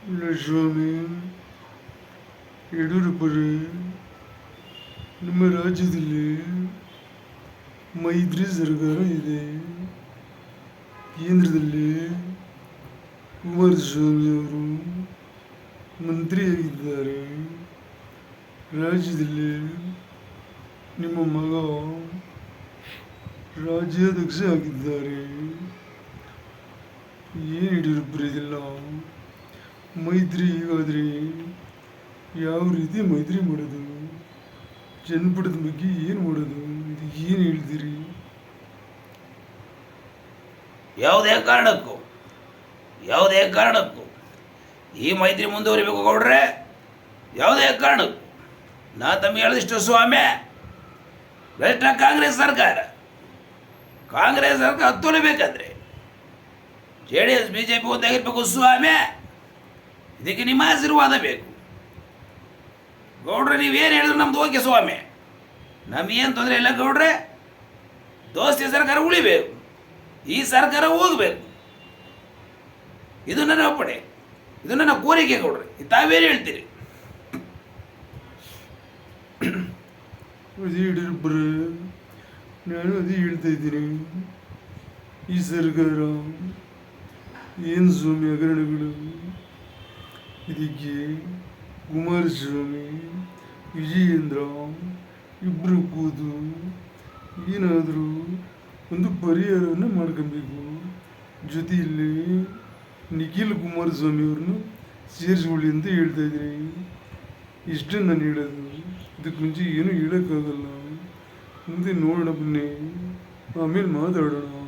ಇಲ್ಲ ಸ್ವಾಮಿ, ಯಡಿಯೂರಪ್ಪರೇ, ನಮ್ಮ ರಾಜ್ಯದಲ್ಲಿ ಮೈತ್ರಿ ಸರ್ಕಾರ ಇದೆ. ಕೇಂದ್ರದಲ್ಲಿ ಕುಮಾರಸ್ವಾಮಿ ಅವರು ಮಂತ್ರಿಯಾಗಿದ್ದಾರೆ. ರಾಜ್ಯದಲ್ಲಿ ನಿಮ್ಮ ಮಗ ರಾಜ್ಯಾಧ್ಯಕ್ಷ ಆಗಿದ್ದಾರೆ. ಏನು ಯಡಿಯೂರಪ್ಪರೇ ಇದೆಲ್ಲ? ಮೈತ್ರಿ ಹೀಗಾದರೆ ಯಾವ ರೀತಿ ಮೈತ್ರಿ ಮಾಡೋದು? ಜನಪಡದ ಬಗ್ಗೆ ಏನು ಮಾಡೋದು? ಇದು ಏನು ಹೇಳ್ತೀರಿ? ಯಾವುದೇ ಕಾರಣಕ್ಕೂ ಈ ಮೈತ್ರಿ ಮುಂದುವರಿಬೇಕು ಗೌಡ್ರೆ. ಯಾವುದೇ ಕಾರಣಕ್ಕೂ ನಾ ತಮಗೆ ಹೇಳಿದಿಷ್ಟು ಸ್ವಾಮಿ, ಬೆಸ್ಟ್ ಕಾಂಗ್ರೆಸ್ ಸರ್ಕಾರ ಹತ್ತೊಲಿಬೇಕಾದ್ರೆ JDS BJP ಒಂದಾಗಿರ್ಬೇಕು ಸ್ವಾಮಿ. ಇದಕ್ಕೆ ನಿಮ್ಮ ಆಶೀರ್ವಾದ ಬೇಕು ಗೌಡ್ರೆ. ನೀವೇನು ಹೇಳಿದ್ರು ನಮ್ದು ಓಕೆ ಸ್ವಾಮಿ, ನಮಗೇನು ತೊಂದರೆ ಇಲ್ಲ ಗೌಡ್ರೆ. ದೋಸ್ತಿ ಸರ್ಕಾರ ಉಳಿಬೇಕು, ಈ ಸರ್ಕಾರ ಹೋಗಬೇಕು. ಇದು ನನ್ನ ಒಪ್ಪಣೆ, ಇದು ನನ್ನ ಕೋರಿಕೆ ಗೌಡ್ರೆ. ತಾವೇನು ಹೇಳ್ತೀರಿ? ಅದೇ ಯಡಿಯೂರಪ್ಪರೇ, ನಾನು ಅದೇ ಹೇಳ್ತಾ ಇದ್ದೀನಿ. ಈ ಸರ್ಕಾರ ಏನು ಸ್ವಾಮಿ ಹಗರಣಗಳು? ಇದಕ್ಕೆ ಕುಮಾರಸ್ವಾಮಿ, ವಿಜಯೇಂದ್ರ ಇಬ್ಬರು ಕೂತು ಏನಾದರೂ ಒಂದು ಪರಿಹಾರವನ್ನು ಮಾಡ್ಕೊಬೇಕು. ಜೊತೆಯಲ್ಲಿ ನಿಖಿಲ್ ಕುಮಾರಸ್ವಾಮಿ ಅವ್ರನ್ನ ಸೇರಿಸ್ಕೊಳ್ಳಿ ಅಂತ ಹೇಳ್ತಾ ಇದ್ದೀನಿ. ಇಷ್ಟೇ ನಾನು ಹೇಳೋದು. ಇದಕ್ಕೆ ಮುಂಚೆ ಏನೂ ಹೇಳೋಕ್ಕಾಗಲ್ಲ. ಮುಂದೆ ನೋಡೋಣ, ಬನ್ನಿ, ಆಮೇಲೆ ಮಾತಾಡೋಣ.